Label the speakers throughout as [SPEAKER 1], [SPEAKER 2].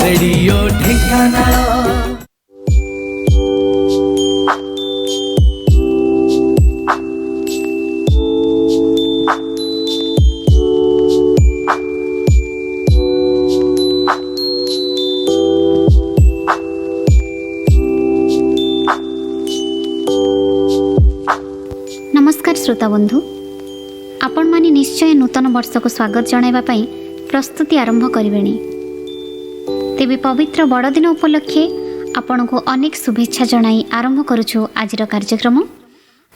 [SPEAKER 1] Radio Dhenkanal.
[SPEAKER 2] नमस्कार श्रोता बंधु, आपण माने निश्चय नूतन वर्ष को स्वागत जणाइबा पई प्रस्तुति आरंभ करिवेनी। तेबे पवित्र बड़दिन उपलक्षे आपण को अनेक शुभेच्छा जणाई आरंभ करुछु आजिर कार्यक्रम।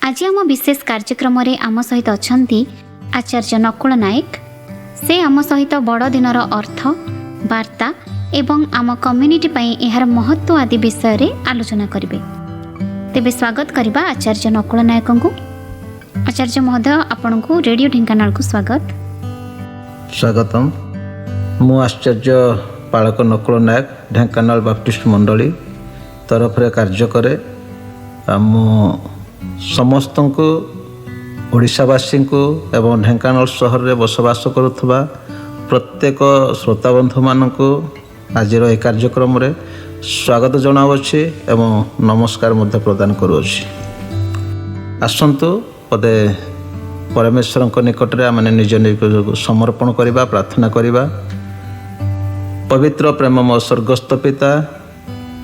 [SPEAKER 2] आज आम विशेष कार्यक्रम रे आम सहित अछंती आचार्य नकुल नायक। से आम सहित बड़दिनर अर्थ, वार्ता एवं आम कम्युनिटी पई एहार महत्व आदि विषय रे आलोचना करिवे। तेबे स्वागत करिबा आचार्य नकुल नायक को। आचार्य महोदय, आपण को रेडियो ढेंकानाल को स्वागत।
[SPEAKER 3] स्वागतम। मु आचार्य पालक नकुल नायक ढेंकानाल बाप्टिस्ट मंडली तरफ कार्य करे। मु समस्त को ओडिशावासी को एवं ढेंकानाल सहर में बसवास करुवा प्रत्येक श्रोताबंधु मान को आज ये कार्यक्रम रे स्वागत जनावछि एवं नमस्कार मध्य प्रदान करुछि। आसंतु पदे परमेश्वर निकट में आम निज निज समर्पण करवा, प्रार्थना करवा। पवित्र प्रेममय स्वर्गस्थ पिता,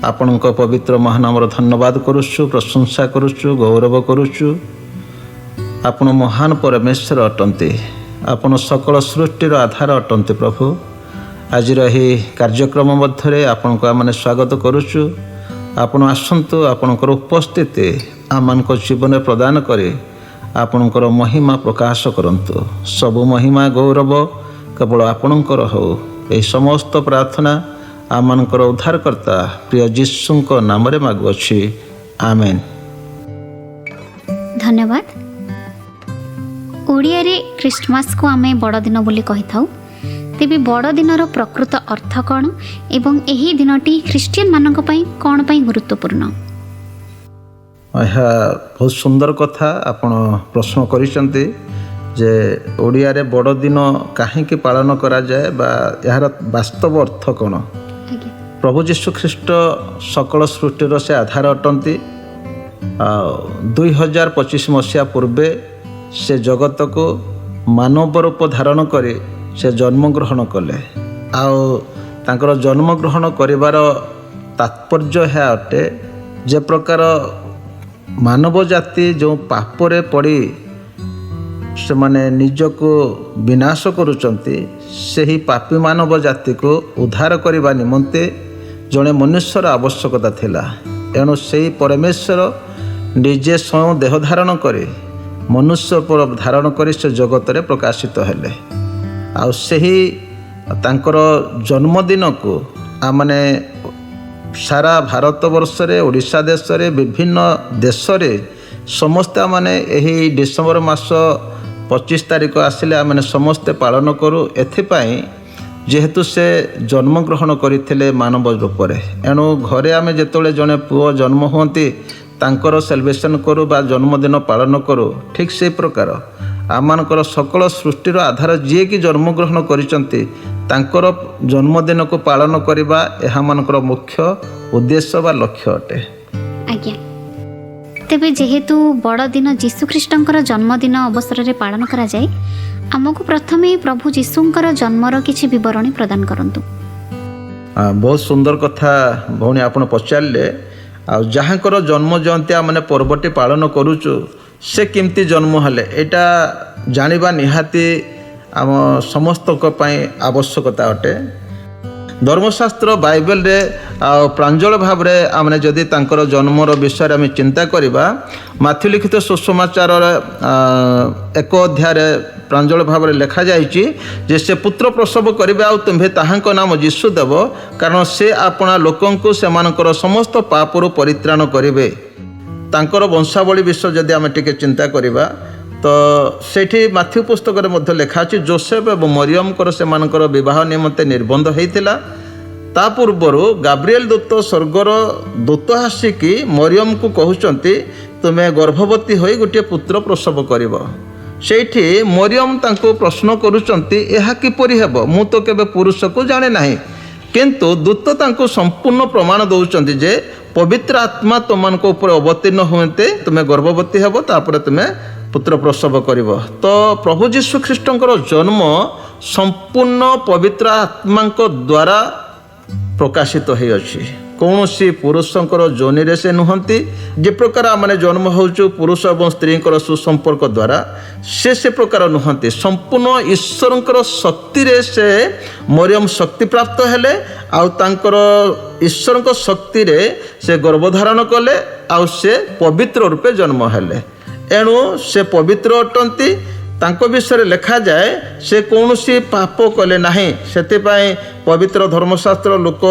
[SPEAKER 3] आपण पवित्र महानामर धन्यवाद करुछु, प्रशंसा करुछु, गौरव करुछु। आपण महान परमेश्वर अटंती, आपण सकल सृष्टिर आधार अटंती। प्रभु, आज यही कार्यक्रम मध्य आपण को आम स्वागत करुछु। आपण आसंतु, आपणकर उपस्थिति आम जीवन प्रदान करे आपणकर महिमा प्रकाश करंतु। सबु महिमा गौरव केवल आपणकर हो। यही समस्त प्रार्थना आमनकर उद्धारकर्ता प्रिय जीशुଙ୍କ नामरे मागुछि, आमेन।
[SPEAKER 2] धन्यवाद। ओडिया रे क्रिसमस को आमे बड़दिन बोली कहि थाउ। तेबे बड़दिनर प्रकृत अर्थ कौन एवं एही दिनटी ख्रिस्टियन मानक पई कौन पई गुरुत्वपूर्ण?
[SPEAKER 3] बहुत सुंदर कथा आपण प्रश्न करिसंती जे ओडिया रे बड़दिन काहे की पालन करा जाए बा यार वास्तव अर्थ कौन। प्रभु जीशु ख्रीष्ट सकल सृष्टिर से आधार अटंती। 2025 मसीहा पूर्वे से जगत को मानव रूप धारण करे से जन्म ग्रहण कले। आर जन्म ग्रहण करिवार तात्पर्य है अटे जे प्रकार मानव जाति जो पापरे पड़ी से माने निजको विनाश करुचंती, सही पापी मानव जाति को उद्धार करने निमंते जड़े मनुष्यर आवश्यकता थिला। एणु से परमेश्वर निजे स्वयं देह धारण करे मनुष्य पर धारण कर से जगत रे प्रकाशित हेले। आ सही तांकर जन्मदिन को आमने सारा भारत वर्ष रे, ओडिशा देश रे, विभिन्न देश रे समस्ते माने यही डिसेम्बर मास 25 तारिख आसिले आमने समस्ते पालन करूँ। एथिपाई जेहेतु से जन्म ग्रहण करथिले मानव रूप रे, एणु घरे आमे जेतोले जने पुओ जन्म होती तांकर सेलिब्रेशन करूँ बा जन्मदिन पालन करूँ। ठीक से प्रकार आमनकर सकल सृष्टिर आधार जी कि जन्म ग्रहण करिसंती तांकर जन्मदिन को पालन करवा यह मानकर मुख्य उद्देश्य बा लक्ष्य अटे।
[SPEAKER 2] आज्ञा। तेबे जेहेतु बड़दिन जीशु ख्रीष्टंकर जन्मदिन अवसर रे पालन करा जाए, आमको प्रथमे प्रभु जीशुंकर जन्मर किछि विवरणी प्रदान करंतु।
[SPEAKER 3] बहुत सुंदर कथा भौणी आपण पचारले। आ जहाँकर जन्म जयंती आमने पर्वटी पालन करूचु से केमती जन्म हेले एटा जानिबा निहाती आम समस्त आवश्यकता अटे। धर्मशास्त्र बाइबल रे प्रांजल भाव रे आमने जदि तांकर जन्मर विषय आम चिंता करिबा, माथ्यू लिखित सुसमाचार 1 अध्याय प्रांजल भाव रे लिखा जाइछि जे से पुत्र प्रसव करिबे आ तुम्हे ताहांक नाम यीशु देव, कारण से आपणा लोकंकु सेमानकर समस्त पापरु परित्राण करिवे। तांकर वंशावली विषय जदि आम टिके चिंता करिबा तो सेठी माथ्यू पुस्तक रे मध्य लिखा अछि जोसेफ एवं मरियम कर सेमानकर विवाह निमंते निर्बंध हेइतिला। ता पूर्वरु गाब्रिएल दूत स्वर्गर दूत आसिकी मरियम को कहउचंती तुमे गर्भवती होई गोटे पुत्र प्रसव करिवो। सेठी मरियम तांको प्रश्न करुचंती एहा किपरि हेबो, मु तो केबे पुरुष को जाने नाही। କିନ୍ତୁ ଦୂତ ତାଙ୍କୁ ସମ୍ପୂର୍ଣ୍ଣ ପ୍ରମାଣ ଦେଉଛନ୍ତି ଯେ ପବିତ୍ର ଆତ୍ମା ତୁମମାନଙ୍କ ଉପରେ ଅବତୀର୍ଣ୍ଣ ହୁଅନ୍ତେ, ତୁମେ ଗର୍ଭବତୀ ହେବ, ତାପରେ ତୁମେ ପୁତ୍ର ପ୍ରସବ କରିବ। ତ ପ୍ରଭୁ ଯୀଶୁ ଖ୍ରୀଷ୍ଟଙ୍କର ଜନ୍ମ ସମ୍ପୂର୍ଣ୍ଣ ପବିତ୍ର ଆତ୍ମାଙ୍କ ଦ୍ୱାରା ପ୍ରକାଶିତ ହୋଇଅଛି। କୌଣସି ପୁରୁଷଙ୍କର ଯୋନିରେ ସେ ନୁହନ୍ତି। ଯେ ପ୍ରକାର ଆମେ ଜନ୍ମ ହେଉଛୁ ପୁରୁଷ ଏବଂ ସ୍ତ୍ରୀଙ୍କର ସୁସମ୍ପର୍କ ଦ୍ୱାରା, ସେ ପ୍ରକାର ନୁହନ୍ତି। ସମ୍ପୂର୍ଣ୍ଣ ଈଶ୍ୱରଙ୍କର ଶକ୍ତିରେ ସେ ମରିୟମ ଶକ୍ତିପ୍ରାପ୍ତ ହେଲେ, ଆଉ ତାଙ୍କର ଈଶ୍ୱରଙ୍କ ଶକ୍ତିରେ ସେ ଗର୍ଭଧାରଣ କଲେ, ଆଉ ସେ ପବିତ୍ର ରୂପେ ଜନ୍ମ ହେଲେ। ଏଣୁ ସେ ପବିତ୍ର ଅଟନ୍ତି। ତାଙ୍କ ବିଷୟରେ ଲେଖାଯାଏ ସେ କୌଣସି ପାପ କଲେ ନାହିଁ। ସେଥିପାଇଁ ପବିତ୍ର ଧର୍ମଶାସ୍ତ୍ର ଲୋକ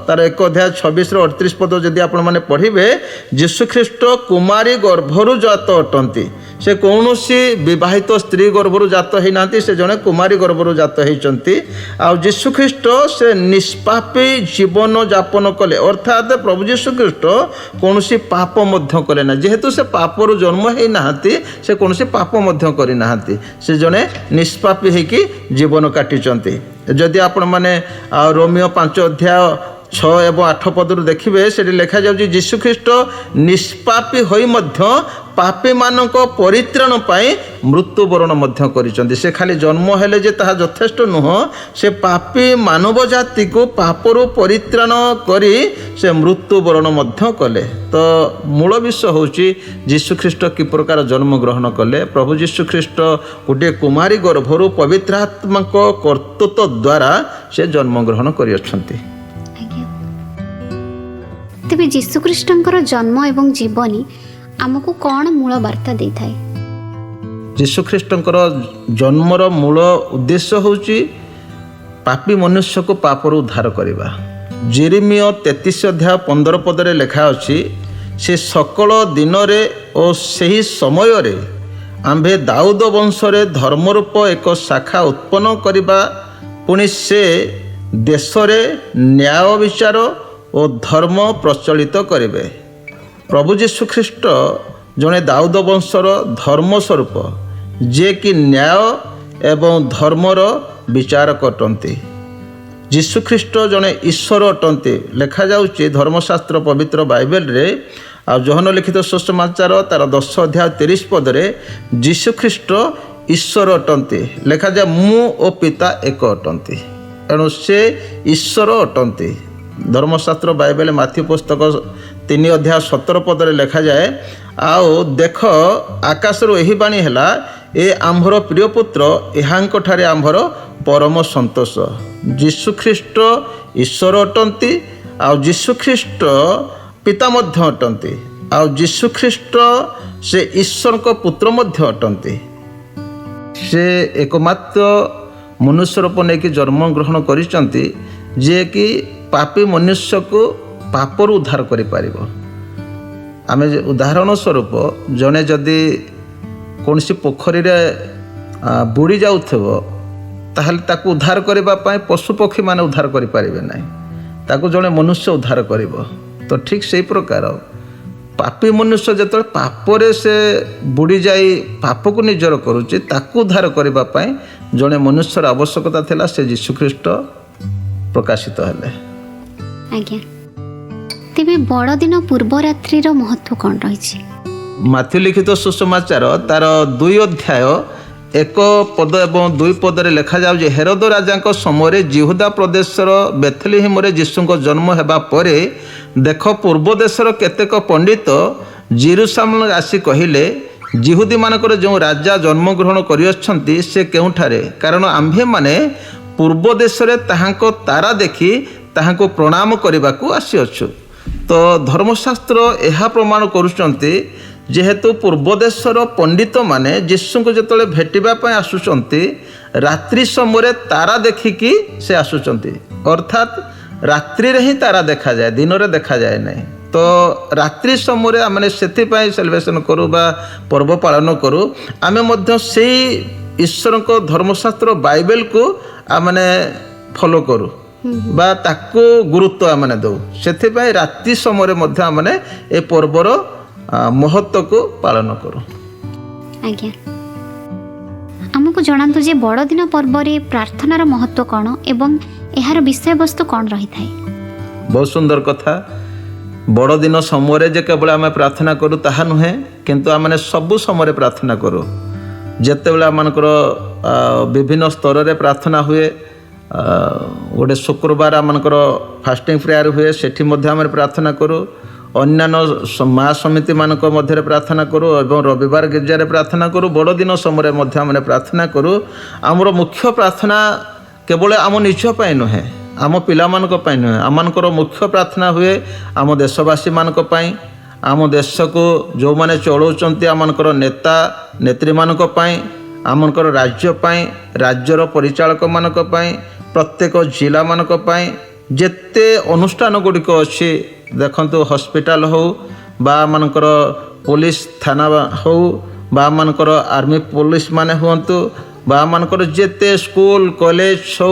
[SPEAKER 3] ତାର 1 ଅଧ୍ୟାୟ 26-38 ଯଦି ଆପଣମାନେ ପଢ଼ିବେ, ଯୀଶୁଖ୍ରୀଷ୍ଟ କୁମାରୀ ଗର୍ଭରୁ ଜାତ ଅଟନ୍ତି। ସେ କୌଣସି ବିବାହିତ ସ୍ତ୍ରୀ ଗର୍ଭରୁ ଜାତ ହେଇନାହାନ୍ତି, ସେ ଜଣେ କୁମାରୀ ଗର୍ଭରୁ ଜାତ ହେଇଛନ୍ତି। ଆଉ ଯୀଶୁଖ୍ରୀଷ୍ଟ ସେ ନିଷ୍ପାପୀ ଜୀବନ ଯାପନ କଲେ, ଅର୍ଥାତ୍ ପ୍ରଭୁ ଯୀଶୁଖ୍ରୀଷ୍ଟ କୌଣସି ପାପ ମଧ୍ୟ କଲେ ନାହିଁ। ଯେହେତୁ ସେ ପାପରୁ ଜନ୍ମ ହେଇନାହାନ୍ତି, ସେ କୌଣସି ପାପ ମଧ୍ୟ କରିନାହାନ୍ତି। ସେ ଜଣେ ନିଷ୍ପାପୀ ହେଇକି ଜୀବନ କାଟିଛନ୍ତି। ଯଦି ଆପଣମାନେ ରୋମିଓ 5 ଅଧ୍ୟାୟ 6 ଏବଂ 8 ପଦରୁ ଦେଖିବେ, ସେଠି ଲେଖାଯାଉଛି ଯୀଶୁଖ୍ରୀଷ୍ଟ ନିଷ୍ପାପୀ ହୋଇ ମଧ୍ୟ ପାପୀମାନଙ୍କ ପରିତ୍ରାଣ ପାଇଁ ମୃତ୍ୟୁବରଣ ମଧ୍ୟ କରିଛନ୍ତି। ସେ ଖାଲି ଜନ୍ମ ହେଲେ ଯେ ତାହା ଯଥେଷ୍ଟ ନୁହଁ, ସେ ପାପୀ ମାନବ ଜାତିକୁ ପାପରୁ ପରିତ୍ରାଣ କରି ସେ ମୃତ୍ୟୁବରଣ ମଧ୍ୟ କଲେ। ତ ମୂଳ ବିଷୟ ହେଉଛି ଯୀଶୁଖ୍ରୀଷ୍ଟ କି ପ୍ରକାର ଜନ୍ମଗ୍ରହଣ କଲେ। ପ୍ରଭୁ ଯୀଶୁଖ୍ରୀଷ୍ଟ ଗୋଟିଏ କୁମାରୀ ଗର୍ଭରୁ ପବିତ୍ର ଆତ୍ମାଙ୍କ କର୍ତ୍ତୃତ୍ୱ ଦ୍ୱାରା ସେ ଜନ୍ମଗ୍ରହଣ କରିଅଛନ୍ତି।
[SPEAKER 2] ତେବେ ଯୀଶୁଖ୍ରୀଷ୍ଟଙ୍କର ଜନ୍ମ ଏବଂ ଜୀବନୀ ଆମକୁ କ'ଣ ମୂଳ ବାର୍ତ୍ତା ଦେଇଥାଏ?
[SPEAKER 3] ଯୀଶୁଖ୍ରୀଷ୍ଟଙ୍କର ଜନ୍ମର ମୂଳ ଉଦ୍ଦେଶ୍ୟ ହେଉଛି ପାପୀ ମନୁଷ୍ୟକୁ ପାପରୁ ଉଦ୍ଧାର କରିବା। ଯେରେମିୟ 33 ଅଧ୍ୟାୟ 15 ପଦରେ ଲେଖା ଅଛି, ସେ ସକଳ ଦିନରେ ଓ ସେହି ସମୟରେ ଆମ୍ଭେ ଦାଉଦ ବଂଶରେ ଧର୍ମରୂପ ଏକ ଶାଖା ଉତ୍ପନ୍ନ କରିବା, ପୁଣି ସେ ଦେଶରେ ନ୍ୟାୟ ବିଚାର ଓ ଧର୍ମ ପ୍ରଚଳିତ କରିବେ। ପ୍ରଭୁ ଯୀଶୁଖ୍ରୀଷ୍ଟ ଜଣେ ଦାଉଦ ବଂଶର ଧର୍ମ ସ୍ୱରୂପ, ଯିଏକି ନ୍ୟାୟ ଏବଂ ଧର୍ମର ବିଚାରକ ଅଟନ୍ତି। ଯୀଶୁଖ୍ରୀଷ୍ଟ ଜଣେ ଈଶ୍ୱର ଅଟନ୍ତି। ଲେଖାଯାଉଛି ଧର୍ମଶାସ୍ତ୍ର ପବିତ୍ର ବାଇବେଲରେ, ଆଉ ଯୋହନ ଲିଖିତ ସୁସମାଚାର ତାର 10 ଅଧ୍ୟାୟ 30 ପଦରେ ଯୀଶୁଖ୍ରୀଷ୍ଟ ଈଶ୍ୱର ଅଟନ୍ତି। ଲେଖାଯାଏ ମୁଁ ଓ ପିତା ଏକ ଅଟନ୍ତି। ଏଣୁ ସେ ଈଶ୍ୱର ଅଟନ୍ତି। ଧର୍ମଶାସ୍ତ୍ର ବାଇବେଲ ମାଥ୍ୟୁ ପୁସ୍ତକ 3 ଅଧ୍ୟାୟ 17 ପଦରେ ଲେଖାଯାଏ, ଆଉ ଦେଖ ଆକାଶରୁ ଏହି ବାଣୀ ହେଲା, ଏ ଆମ୍ଭର ପ୍ରିୟ ପୁତ୍ର, ଏହାଙ୍କଠାରେ ଆମ୍ଭର ପରମ ସନ୍ତୋଷ। ଯୀଶୁଖ୍ରୀଷ୍ଟ ଈଶ୍ୱର ଅଟନ୍ତି, ଆଉ ଯୀଶୁଖ୍ରୀଷ୍ଟ ପିତା ମଧ୍ୟ ଅଟନ୍ତି, ଆଉ ଯୀଶୁଖ୍ରୀଷ୍ଟ ସେ ଈଶ୍ୱରଙ୍କ ପୁତ୍ର ମଧ୍ୟ ଅଟନ୍ତି। ସେ ଏକମାତ୍ର ମନୁଷ୍ୟ ରୂପ ନେଇକି ଜନ୍ମଗ୍ରହଣ କରିଛନ୍ତି, ଯିଏକି ପାପୀ ମନୁଷ୍ୟକୁ ପାପରୁ ଉଦ୍ଧାର କରିପାରିବ। ଆମେ ଉଦାହରଣ ସ୍ୱରୂପ ଜଣେ ଯଦି କୌଣସି ପୋଖରୀରେ ବୁଡ଼ି ଯାଉଥିବ, ତାହେଲେ ତାକୁ ଉଦ୍ଧାର କରିବା ପାଇଁ ପଶୁପକ୍ଷୀମାନେ ଉଦ୍ଧାର କରିପାରିବେ ନାହିଁ, ତାକୁ ଜଣେ ମନୁଷ୍ୟ ଉଦ୍ଧାର କରିବ। ତ ଠିକ୍ ସେଇ ପ୍ରକାର ପାପୀ ମନୁଷ୍ୟ ଯେତେବେଳେ ପାପରେ ସେ ବୁଡ଼ି ଯାଇ ପାପକୁ ନିଜର କରୁଛି, ତାକୁ ଉଦ୍ଧାର କରିବା ପାଇଁ ଜଣେ ମନୁଷ୍ୟର ଆବଶ୍ୟକତା ଥିଲା। ସେ ଯୀଶୁଖ୍ରୀଷ୍ଟ ପ୍ରକାଶିତ ହେଲେ।
[SPEAKER 2] ଆଜ୍ଞା, ତେବେ ବଡ଼ଦିନ ପୂର୍ବ ରାତ୍ରିର ମହତ୍ଵ କ'ଣ ରହିଛି?
[SPEAKER 3] ମାଥ୍ୟୁ ଲିଖିତ ସୁସମାଚାର ତାର 2 ଅଧ୍ୟାୟ 1 ପଦ ଏବଂ 2 ପଦରେ ଲେଖାଯାଉଛି, ହେରୋଦ ରାଜାଙ୍କ ସମୟରେ ଜିହୁଦା ପ୍ରଦେଶର ବେଥଲେହେମରେ ଯୀଶୁଙ୍କ ଜନ୍ମ ହେବା ପରେ ଦେଖ, ପୂର୍ବ ଦେଶର କେତେକ ପଣ୍ଡିତ ଜେରୁସାଲେମ ଆସି କହିଲେ, ଜିହୁଦୀମାନଙ୍କର ଯେଉଁ ରାଜା ଜନ୍ମଗ୍ରହଣ କରିଅଛନ୍ତି ସେ କେଉଁଠାରେ? କାରଣ ଆମ୍ଭେମାନେ ପୂର୍ବ ଦେଶରେ ତାହାଙ୍କ ତାରା ଦେଖି ତାହାଙ୍କୁ ପ୍ରଣାମ କରିବାକୁ ଆସିଅଛୁ। ତ ଧର୍ମଶାସ୍ତ୍ର ଏହା ପ୍ରମାଣ କରୁଛନ୍ତି, ଯେହେତୁ ପୂର୍ବ ଦେଶର ପଣ୍ଡିତମାନେ ଯୀଶୁଙ୍କୁ ଯେତେବେଳେ ଭେଟିବା ପାଇଁ ଆସୁଛନ୍ତି, ରାତ୍ରି ସମୟରେ ତାରା ଦେଖିକି ସେ ଆସୁଛନ୍ତି। ଅର୍ଥାତ୍ ରାତ୍ରିରେ ହିଁ ତାରା ଦେଖାଯାଏ, ଦିନରେ ଦେଖାଯାଏ ନାହିଁ। ତ ରାତ୍ରି ସମୟରେ ଆମେ ସେଥିପାଇଁ ସେଲିବ୍ରେସନ୍ କରୁ ବା ପର୍ବ ପାଳନ କରୁ। ଆମେ ମଧ୍ୟ ସେଇ ଈଶ୍ୱରଙ୍କ ଧର୍ମଶାସ୍ତ୍ର ବାଇବେଲକୁ ଆମେ ଫଲୋ କରୁ ବା ତାକୁ ଗୁରୁତ୍ୱ ଆମେ ଦେଉ। ସେଥିପାଇଁ ରାତ୍ରି ସମୟରେ ମଧ୍ୟ ଆମେ ଏ ପର୍ବର ମହତ୍ଵକୁ ପାଳନ କରୁ।
[SPEAKER 2] ଆଜ୍ଞା, आमको जणातु जे बड़दिन पर्व रे प्रार्थनार महत्व कौन एवं एहार विषय वस्तु कौन रही थाए।
[SPEAKER 3] बहुत सुंदर कथा। बड़ दिन समय जे केवल आम प्रार्थना करूँ ताहा नुहे, किंतु आम सबु समय प्रार्थना करूँ। जितेबाला आमर विभिन्न स्तर रे प्रार्थना हुए, गोटे शुक्रवार आमर फास्टिंग प्रेयर हुए, सेठी मध्य आम प्रार्थना करूँ। अन्यान्य माँ समिति मानक मध्य प्रार्थना करूँ एवं रविवार गिर्जार प्रार्थना करूँ। बड़ दिन समय मध्य आम प्रार्थना करूँ। आमर मुख्य प्रार्थना केवल आम निज पाई नुहे, आम पिला मानक पाई नुहे, आमर मुख्य प्रार्थना हुए आम देशवासी मानक पाई, आम देश को जो माने चलाउछन्ति आमनकर नेता नेत्री मानक पाई, आमनकर राज्य पाई, राज्यर परिचालक मानक पाई, प्रत्येक जिला मानक पाई, जेते अनुष्ठान गुड़िक अच्छी देखंतु हॉस्पिटल हो बा मानकर पुलिस थाना हो बा मानकर आर्मी पुलिस माने हुंतु बा मानकर जेते स्कूल कॉलेज हो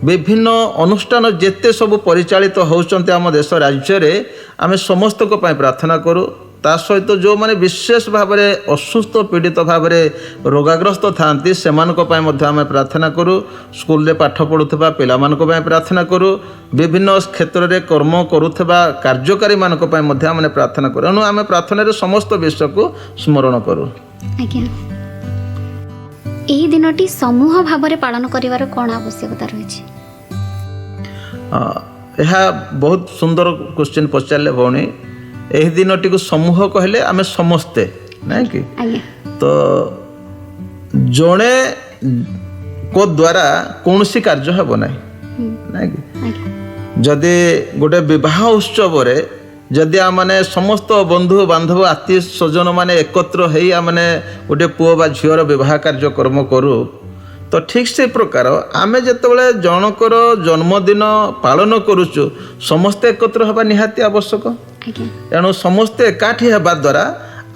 [SPEAKER 3] विभिन्न अनुष्ठान जेते सब परिचालित होउचंते आम देश राज्य रे आमे समस्त को पाई प्रार्थना करूँ। ता सहित जो माने विशेष भाव में असुस्थ पीड़ित भाव में रोगाग्रस्त थांती सेमानक पाई मध्य आमे प्रार्थना करूँ। स्कूल रे पाठ पढ़ुथबा पिला मानक पाई प्रार्थना करूँ। विभिन्न क्षेत्र रे कर्म करुथबा कार्यकारी मानक पाई मध्य आमे प्रार्थना करूँ। एणु आमे प्रार्थना रे समस्त विषय को स्मरण करूँ।
[SPEAKER 2] आज्ञा एही दिनटी समूह भाव में पालन करिवार कोन आवश्यकता रही?
[SPEAKER 3] यह बहुत सुंदर क्वेश्चन पचारे भौणी। यही दिनटी को समूह कहले आमे समस्ते नहीं कि तो जड़े को द्वारा कौन सी कार्य हेब नहीं कि जदि गोटे विवाह उत्सव रे जदि आमने समस्त बंधु बांधव आत्मीय स्वजन माने एकत्र हेई आमने गोटे पुओ बा झीवर विवाह कार्यक्रम करूँ तो ठीक से प्रकार आमे जेतेबेले जनकर जन्मदिन पालन करूचु समस्ते एकत्र हेबा निहाती आवश्यक। एणु समस्ते एकाठी हेबा द्वारा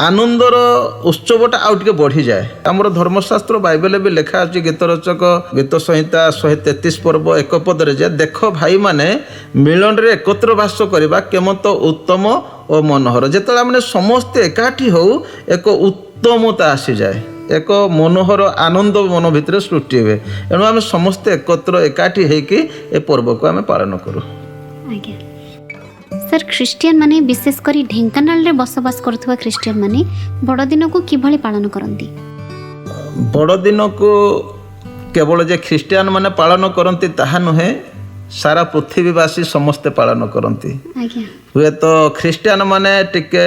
[SPEAKER 3] आनंदर उत्सवटा आउ टिके बढ़ी जाए। आमर धर्मशास्त्र बाइबल भी लिखा अछि गीत रचक गीत संहिता 133 पर्व एक पदरे जे देख भाई माने मिलन रे एकत्र वास करबा केमत उत्तम और मनोहर। जेतेबेले आमने समस्ते एकाठी हो एक उत्तमता आसी जाए, एक मनोहर आनंद मन भितर सृष्टि हुए। एणु आम समस्ते एकत्र एकाठी होइकि ए पर्व को आम पालन करूँ।
[SPEAKER 2] सर ख्रिस्टियन माने विशेष करी ढेंकानाल रे बसवास करथुवा ख्रिस्टियन माने बड़ दिन को किभली पालन करंती?
[SPEAKER 3] बड़ दिन को केवल जे ख्रिस्टियन माने पालन करंती ताहा नुहे, सारा पृथ्वीवासी समस्ते पालन करंती। हुए तो ख्रिस्टियन माने टिके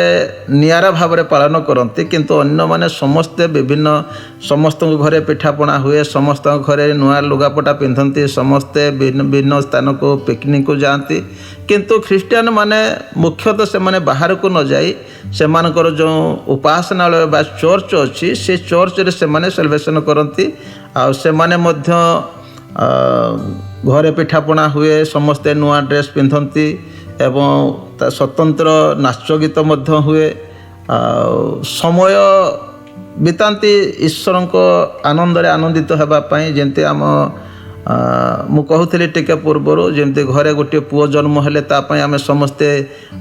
[SPEAKER 3] नियारा भाव में पालन करंती, किंतु अन्य माने समस्ते विभिन्न समस्त घरे पिठापଣା हुए, समस्त घरे नुआ लुगापटा पिंधती, समस्ते भिन्न स्थान को पिकनिक को जाती। किंतु ख्रिस्टियन माने मुख्यतः से माने बाहर को न जाई से मानकर जो उपासनालय बा चर्च अच्छी से चर्च रे से माने सेलिब्रेशन करती। आ से माने मध्य घरे पिठापଣା हुए, समस्ते नुआ ड्रेस पिंधती एवं स्वतंत्र नाच गीत मध्य हुए, समय बिताती ईश्वर को आनंद रे आनंदित होगा पाई। जेमती आम मु कहूली टिके पूर्वर जमती घरे गोटे पुओ जन्म हेले तापाई आमे समस्ते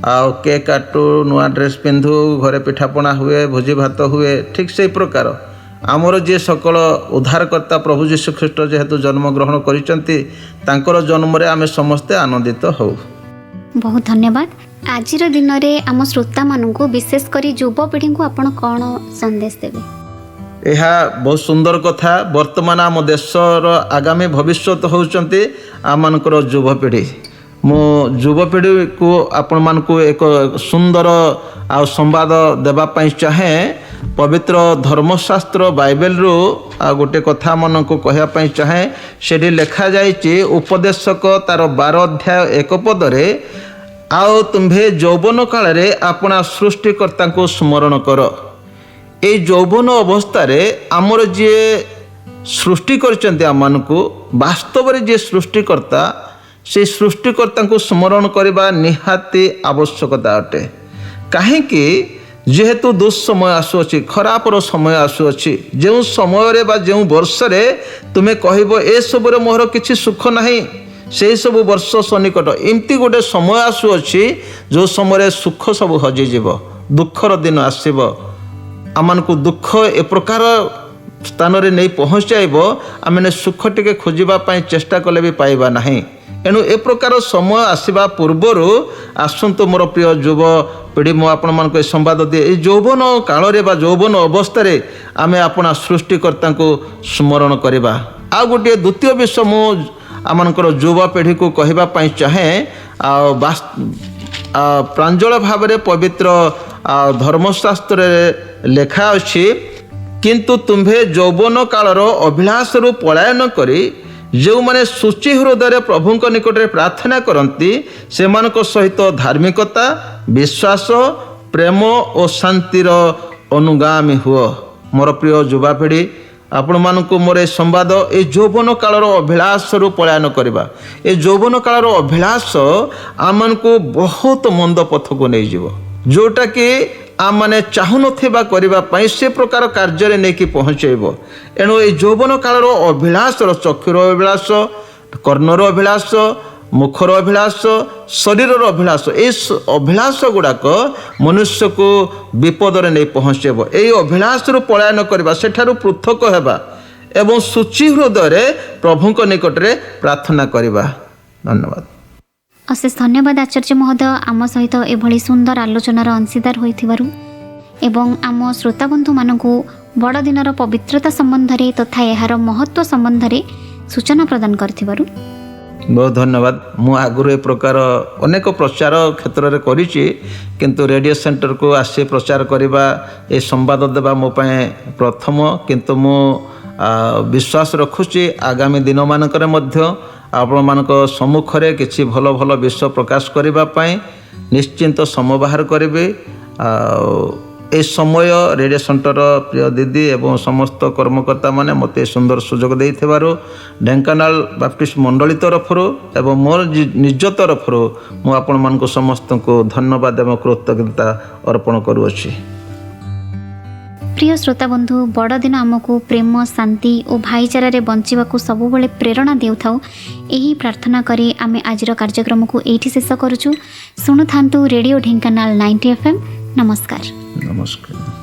[SPEAKER 3] केक काटू, नुआ ड्रेस पिंधु, घरे पिठापଣା हुए, भोजी भात हुए। ठीक से प्रकार आमर जे सकल उद्धारकर्ता प्रभु जीशु ख्रीष्ट जेहेतु जन्म ग्रहण करिसंती तांकर जन्म रे आमे समस्ते आनंदित हो।
[SPEAKER 2] बहुत धन्यवाद। आजिर दिन रे आम श्रोता मानू विशेष करी युवपीढ़ी को आपण कौन संदेश देबे?
[SPEAKER 3] यह बहुत सुंदर कथा। वर्तमान आम देशर आगामी भविष्यत होउचंती आमनकर युवपीढ़ी। मु युवपीढ़ी को आपण मानकु एक सुंदर आ संवाद देबा पई चाहे। पवित्र धर्मशास्त्र बाइबल रु आ गोटे कथा मन को कहया पई चाहे। सेठी लिखा जाइछि उपदेशक तार 12 अध्याय 1 पदरे आओ तुम्भे यौवन काल रे अपना सृष्टिकर्ता को स्मरण कर। ए यौवन अवस्था रे आमर जे सृष्टि करचंती आमनकु वास्तव रे जे सृष्टिकर्ता से सृष्टिकर्ता को स्मरण करबा निहाती आवश्यकता अटे। काहे कि जेहेतु दुस्समय आसुअछि, खरापर समय आसुअछि, जो समय रे बा जो वर्ष रे तुमे कहबो ए सब रे मोहर किछि सुख नाही, से सब वर्ष सन्निकट एमती गोटे समय आसुअछि जो समय सुख सब हजिଯିव, दुखर दिन आसीब। आमनकु दुख ए प्रकार ସ୍ଥାନରେ ନେଇ ପହଞ୍ଚାଇବ ଆମେ ସୁଖ ଟିକେ ଖୋଜିବା ପାଇଁ ଚେଷ୍ଟା କଲେ ବି ପାଇବା ନାହିଁ। ଏଣୁ ଏ ପ୍ରକାର ସମୟ ଆସିବା ପୂର୍ବରୁ ଆସନ୍ତୁ ମୋର ପ୍ରିୟ ଯୁବ ପିଢ଼ି, ମୁଁ ଆପଣମାନଙ୍କୁ ଏ ସମ୍ବାଦ ଦିଏ, ଏଇ ଯୌବନ କାଳରେ ବା ଯୌବନ ଅବସ୍ଥାରେ ଆମେ ଆପଣା ସୃଷ୍ଟିକର୍ତ୍ତାଙ୍କୁ ସ୍ମରଣ କରିବା। ଆଉ ଗୋଟିଏ ଦ୍ୱିତୀୟ ବିଷୟ ମୁଁ ଆମମାନଙ୍କର ଯୁବପିଢ଼ିକୁ କହିବା ପାଇଁ ଚାହେଁ, ଆଉ ପ୍ରାଞ୍ଜଳ ଭାବରେ ପବିତ୍ର ଧର୍ମଶାସ୍ତ୍ରରେ ଲେଖା ଅଛି, କିନ୍ତୁ ତୁମ୍ଭେ ଯୌବନ କାଳର ଅଭିଳାଷରୁ ପଳାୟନ କରି ଯେଉଁମାନେ ସୂଚି ହୃଦୟରେ ପ୍ରଭୁଙ୍କ ନିକଟରେ ପ୍ରାର୍ଥନା କରନ୍ତି ସେମାନଙ୍କ ସହିତ ଧାର୍ମିକତା, ବିଶ୍ୱାସ, ପ୍ରେମ ଓ ଶାନ୍ତିର ଅନୁଗାମୀ ହୁଅ। ମୋର ପ୍ରିୟ ଯୁବାପିଢ଼ି, ଆପଣମାନଙ୍କୁ ମୋର ଏ ସମ୍ବାଦ, ଏ ଯୌବନ କାଳର ଅଭିଳାଷରୁ ପଳାୟନ କରିବା। ଏ ଯୌବନ କାଳର ଅଭିଳାଷ ଆମମାନଙ୍କୁ ବହୁତ ମନ୍ଦ ପଥକୁ ନେଇଯିବ, ଯେଉଁଟାକି ଆମମାନେ ଚାହୁଁନଥିବା କରିବା ପାଇଁ ସେ ପ୍ରକାର କାର୍ଯ୍ୟରେ ନେଇକି ପହଞ୍ଚାଇବ। ଏଣୁ এই ଯୌବନ କାଳର ଅଭିଳାଷର, ଚକ୍ଷୁର ଅଭିଳାଷ, କର୍ଣ୍ଣର ଅଭିଳାଷ, ମୁଖର ଅଭିଳାଷ, ଶରୀରର ଅଭିଳାଷ, এই ଅଭିଳାଷ ଗୁଡ଼ାକ ମନୁଷ୍ୟକୁ ବିପଦରେ ନେଇ ପହଞ୍ଚାଇବ। এই ଅଭିଳାଷରୁ ପଳାୟନ କରିବା, ସେଠାରୁ ପୃଥକ ହେବା ଏବଂ ସୂଚି ହୃଦୟରେ ପ୍ରଭୁଙ୍କ ନିକଟରେ ପ୍ରାର୍ଥନା କରିବା। ଧନ୍ୟବାଦ।
[SPEAKER 2] ଅଶେଷ ଧନ୍ୟବାଦ ଆଚାର୍ଯ୍ୟ ମହୋଦୟ, ଆମ ସହିତ ଏଭଳି ସୁନ୍ଦର ଆଲୋଚନାର ଅଂଶୀଦାର ହୋଇଥିବାରୁ ଏବଂ ଆମ ଶ୍ରୋତାବନ୍ଧୁମାନଙ୍କୁ ବଡ଼ଦିନର ପବିତ୍ରତା ସମ୍ବନ୍ଧରେ ତଥା ଏହାର ମହତ୍ତ୍ୱ ସମ୍ବନ୍ଧରେ ସୂଚନା ପ୍ରଦାନ କରିଥିବାରୁ
[SPEAKER 3] ବହୁତ ଧନ୍ୟବାଦ। ମୁଁ ଆଗରୁ ଏ ପ୍ରକାର ଅନେକ ପ୍ରଚାର କ୍ଷେତ୍ରରେ କରିଛି, କିନ୍ତୁ ରେଡ଼ିଓ ସେଣ୍ଟରକୁ ଆସି ପ୍ରଚାର କରିବା, ଏ ସମ୍ବାଦ ଦେବା ମୋ ପାଇଁ ପ୍ରଥମ। କିନ୍ତୁ ମୁଁ ବିଶ୍ୱାସ ରଖୁଛି ଆଗାମୀ ଦିନମାନଙ୍କରେ ମଧ୍ୟ ଆପଣମାନଙ୍କ ସମ୍ମୁଖରେ କିଛି ଭଲ ଭଲ ବିଷୟ ପ୍ରକାଶ କରିବା ପାଇଁ ନିଶ୍ଚିନ୍ତ ସମୟ ବାହାର କରିବି। ଆଉ ଏ ସମୟ ରେଡ଼ିଓ ସେଣ୍ଟରର ପ୍ରିୟ ଦିଦି ଏବଂ ସମସ୍ତ କର୍ମକର୍ତ୍ତାମାନେ ମୋତେ ସୁନ୍ଦର ସୁଯୋଗ ଦେଇଥିବାରୁ ଢେଙ୍କାନାଳ ବାପ୍ଟିଷ୍ଟ ମଣ୍ଡଳୀ ତରଫରୁ ଏବଂ ମୋର ନିଜ ତରଫରୁ ମୁଁ ଆପଣମାନଙ୍କୁ ସମସ୍ତଙ୍କୁ ଧନ୍ୟବାଦ ଏବଂ କୃତଜ୍ଞତା ଅର୍ପଣ କରୁଅଛି।
[SPEAKER 2] ପ୍ରିୟ ଶ୍ରୋତାବନ୍ଧୁ, ବଡ଼ଦିନ ଆମକୁ ପ୍ରେମ, ଶାନ୍ତି ଓ ଭାଇଚାରାରେ ବଞ୍ଚିବାକୁ ସବୁବେଳେ ପ୍ରେରଣା ଦେଉଥାଉ, ଏହି ପ୍ରାର୍ଥନା କରି ଆମେ ଆଜିର କାର୍ଯ୍ୟକ୍ରମକୁ ଏଇଠି ଶେଷ କରୁଛୁ। ଶୁଣୁଥାନ୍ତୁ ରେଡ଼ିଓ ଢେଙ୍କାନାଳ 90 FM। ନମସ୍କାର।
[SPEAKER 3] ନମସ୍କାର।